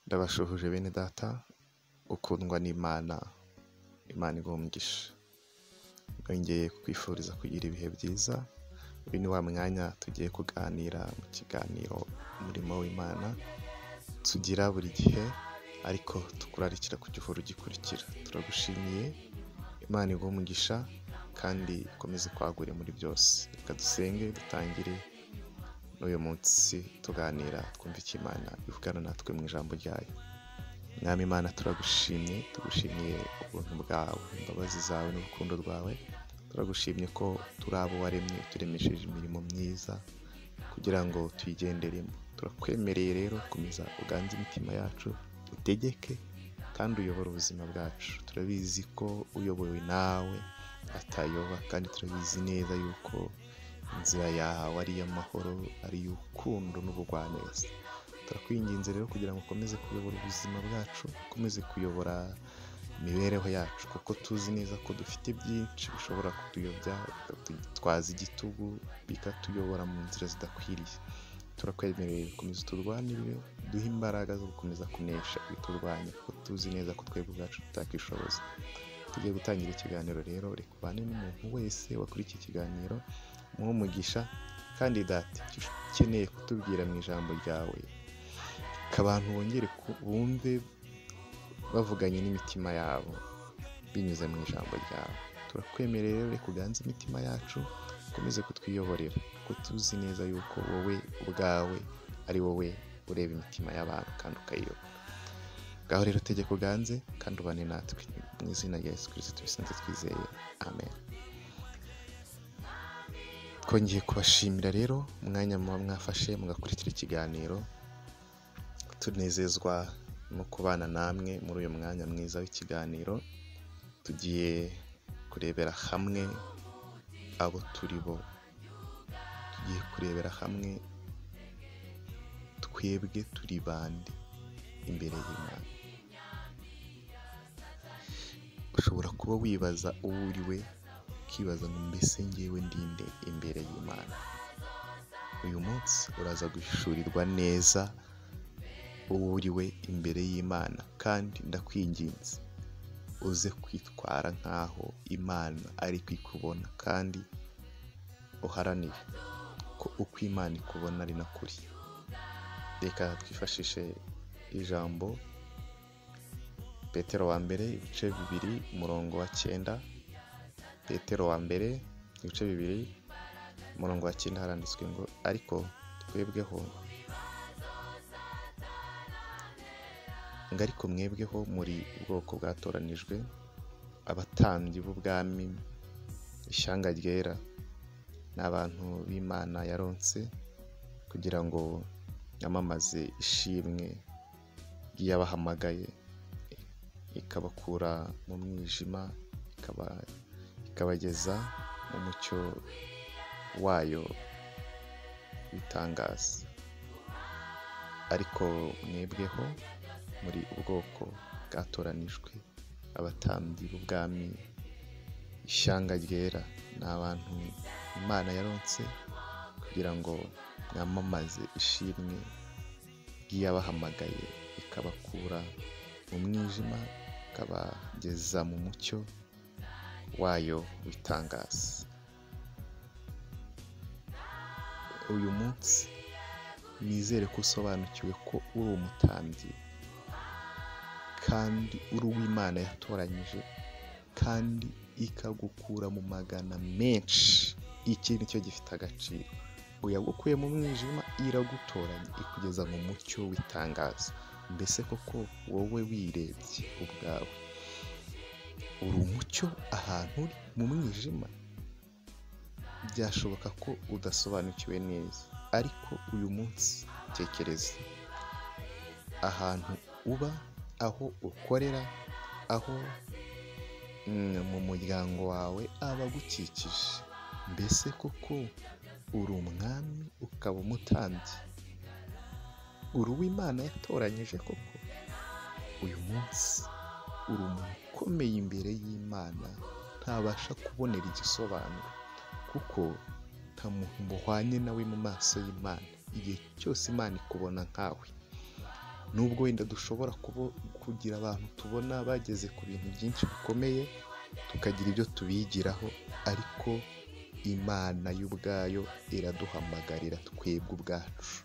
Ndabashuhuje bene data ukundwa n'Imana, Imana iguha umugisha. Nongeye kukwifuriza kugira ibihe byiza. Uyu ni wa mwanya tugiye kuganira mu kiganiro umurimo w'Imana tugira buri gihe, ariko tukurarikira kujya uhora ugikurikira. Turagushimiye, Imana iguha umugisha kandi ikomeze kwagure muri byose. Reka dusenge dutangire n'uyu munsi tuganira, twumva icyo Imana ivugana natwe mu ijambo ryayo. Mwami Imana, turagushimye, tugushimiye ubuntu bwawe, imbabazi zawe n'urukundo rwawe. Turagushimye ko turi abo waremye, turemesheje imirimo myiza kugira ngo tuyigenderemo. Turakwemereye rero komeza uganze imitima yacu, utegeke kandi uyobore ubuzima bwacu. Turabizi ko uyobowe nawe atayoba, kandi turabizi neza yuko inzira yawe ari iy'amahoro, ari iy'urukundo n'ubugwaneza. Turakwinginze rero kugira ngo ukomeze kuyobora ubuzima bwacu, ukomeze kuyobora imibereho yacu, kuko tuzi neza ko dufite byinshi bishobora kutuyobya, bikatwitwaza igitugu, bikatuyobora mu nzira zidakwiriye. Turakwemereye gukomeza uturwanirire, duhe imbaraga zo gukomeza kunesha ibiturwanya, kuko tuzi neza ko twebwe ubwacu tutakishoboza. Tugiye gutangira ikiganiro rero, reka ubane n'umuntu wese wakurikiye ikiganiro, muhe umugisha, kandi data icyo ukeneye kutubwira mu ijambo ryawe, abantu bongere bumve bavuganye n'imitima yabo binyuze mu ijambo ryawe. Turakwemerera rero, reka uganze imitima yacu, ukomeze kutwiyoborera, kuko tuzi neza yuko wowe ubwawe ari wowe ureba imitima y'abantu kandi ukayiyobora. Ngaho rero tegeka uganze kandi ubane natwe, mu izina rya Yesu Kristo tubisenze twizeye, amen. Twongeye kubashimira rero umwanya muba mwafashe mugakurikira ikiganiro. Tunezezwa no kubana namwe muri uyu mwanya mwiza w'ikiganiro. Tugiye kurebera hamwe abo turi bo, tugiye kurebera hamwe twebwe turi bande imbere y'Imana. Ushobora kuba wibaza uwo uri we, ukibaza ngo mbese ngewe ndinde imbere y'Imana. Uyu munsi uraza guhishurirwa neza uwo uri we imbere y'Imana, kandi ndakwinginze uze kwitwara nk'aho Imana ari kwikubona, kandi uharanire ko uko Imana ikubona ari nakuri. Reka twifashishe ijambo Petero wa mbere ibice 2 umurongo wa 9. Petero wa mbere ibice 2 umurongo wa 9 haranditswe ngo ariko twebweho mwebweho muri ubwoko bwatoranijwe, abatambyi b'ubwami, ishyanga ryera, n'abantu b'Imana yaronse, kugira ngo yamamaze ishimwe ry'abahamagaye, ikabakura mu mwijima, ikabageza mu mucyo wayo w'itangaza. Ariko mwebweho muri ubwoko bwatoranijwe, abatambyi b'ubwami, ishyanga ryera, n'abantu Imana yaronse, kugira ngo mwamamaze ishimwe ry'abahamagaye, ikabakura mu mwijima, ikabageza mu mucyo wayo w'itangaza. Uyu munsi nizere ko usobanukiwe ko uri umutambyi, kandi uri uw'Imana yatoranyije, kandi ikagukura mu magana menshi. Iki nicyo gifite agaciro. Yagukuye mu mwijima, iragutoranya, ikugeza mu mucyo w'itangaza. Mbese koko wowe wirebye ubwawe uri umucyo ahantu uri mu mwijima? Byashoboka ko udasobanukiwe neza, ariko uyu munsi tekereza ahantu uba, aho ukorera, aho mu muryango wawe abagukikije. Mbese koko uri umwami, ukaba umutambyi, uri uw'Imana yatoranyije koko? Uyu munsi uri umuntu ukomeye imbere y'Imana, ntabasha kubonera igisobanuro, kuko nta muntu muhwanye nawe mu maso y'Imana. Igihe cyose Imana ikubona nkawe, nubwo wenda dushobora kugira abantu tubona bageze ku bintu byinshi bikomeye tukagira ibyo tubigiraho, ariko Imana y'ubwayo iraduhamagarira twebwe ubwacu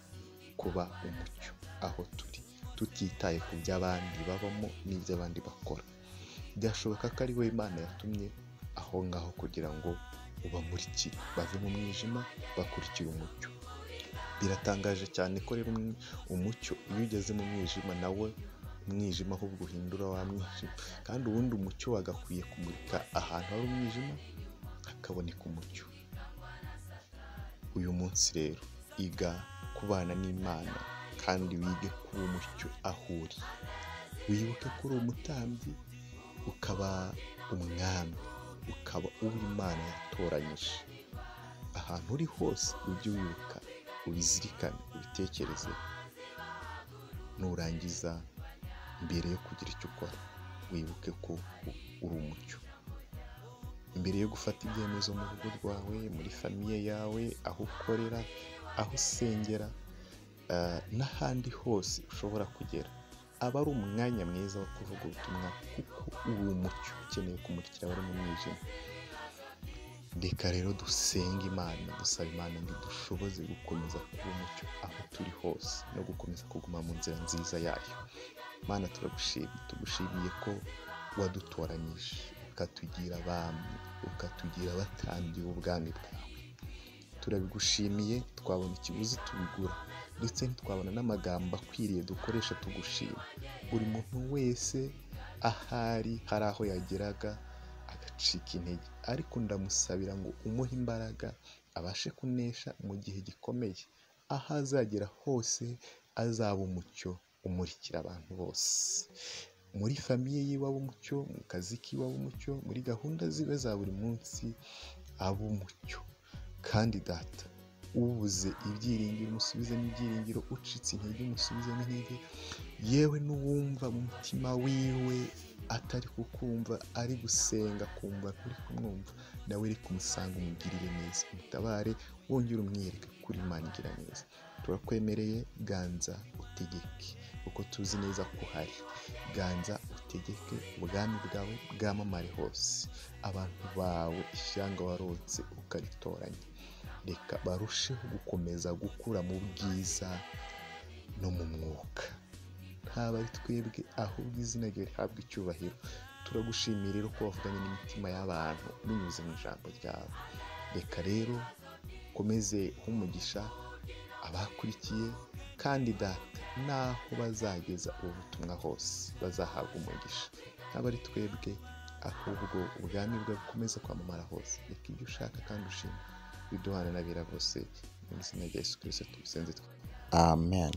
kuba umucyo aho turi, tutitaye ku byo abandi babamo n'ibyo abandi bakora. Byashoboka ko ari we Imana yatumye aho ngaho kugira ngo ubamurikire bave mu mwijima bakurikira umucyo. Biratangaje cyane ko rero umucyo iyo ugeze mu mwijima nawe umwijima ahubwo uhindura wa mwijima, kandi ubundi umucyo wagakwiye kumurika ahantu hari umwijima hakaboneka umucyo. Uyu munsi rero iga kubana n'Imana kandi wige kuba umucyo aho uri. Wibuke ko uri umutambyi, ukaba umwami, ukaba uwo Imana yatoranyije. Ahantu uri hose ujye wibuka, ubizirikane, ubitekereze. Nurangiza mbere yo kugira icyo ukora wibuke ko uri umucyo. Mbere yo gufata ibyemezo mu rugo rwawe, muri famiye yawe, aho ukorera, aho usengera, n'ahandi hose ushobora kugera, aba ari umwanya mwiza wo kuvuga ubutumwa, kuko uri umucyo ukeneye kumurikira abari mu mwijima. Reka rero dusenge Imana, dusaba Imana ngo idushoboze gukomeza kuba umucyo aho turi hose no gukomeza kuguma mu nzira nziza yayo. Mana, tugushimiye ko wadutoranyije ukatugira abami, ukatugira abatambyi b'ubwami bwawe. Turabigushimiye, twabona ikiguzi tubigura, ndetse ntitwabona n'amagambo akwiriye dukoresha tugushima. Buri muntu wese ahari hari aho yageraga agacika intege, ariko ndamusabira ngo umuhe imbaraga abashe kunesha mu gihe gikomeye. Aho azagera hose azaba umucyo umurikira abantu bose. Muri famiye yiwe abe umucyo, mu kazi kiwe abe umucyo, muri gahunda ziwe za buri munsi abe umucyo. Kandi Data, ubuze ibyiringiro umusubizemo ibyiringiro, ucitse intege umusubizemo intege, yewe n'uwumva mu mutima wiwe atari kukumva, ari gusenga kumva nturi kumwumva, nawe uri kumusanga umugirire neza, umutabare, wongere umwereke kuri Imana igira neza. Turakwemereye, ganza utegeke, kuko tuzi neza ko uhari. Ganza utegeke, ubwami bwawe bwamamare hose, abantu bawe ishyanga warotse ukaritoranya, reka barusheho gukomeza gukura mu bwiza no mu mwuka. Ntaba ari twebwe, ahubwo izina ryawe rihabwa icyubahiro. Turagushimiye rero ko wavuganye n'imitima y'abantu binyuze mu ijambo ryawe. Reka rero ukomeze umugisha abakurikiye, kandi Data, naho bazageza ubu butumwa hose bazahabwa umugisha. Ntaba ari twebwe, ahubwo ubwami bwawe bukomeza kwamamara hose. Reka ibyo ushaka kandi ushima biduhana n'abera bose, mu izina rya Yesu Kristo tubisenze. Amen.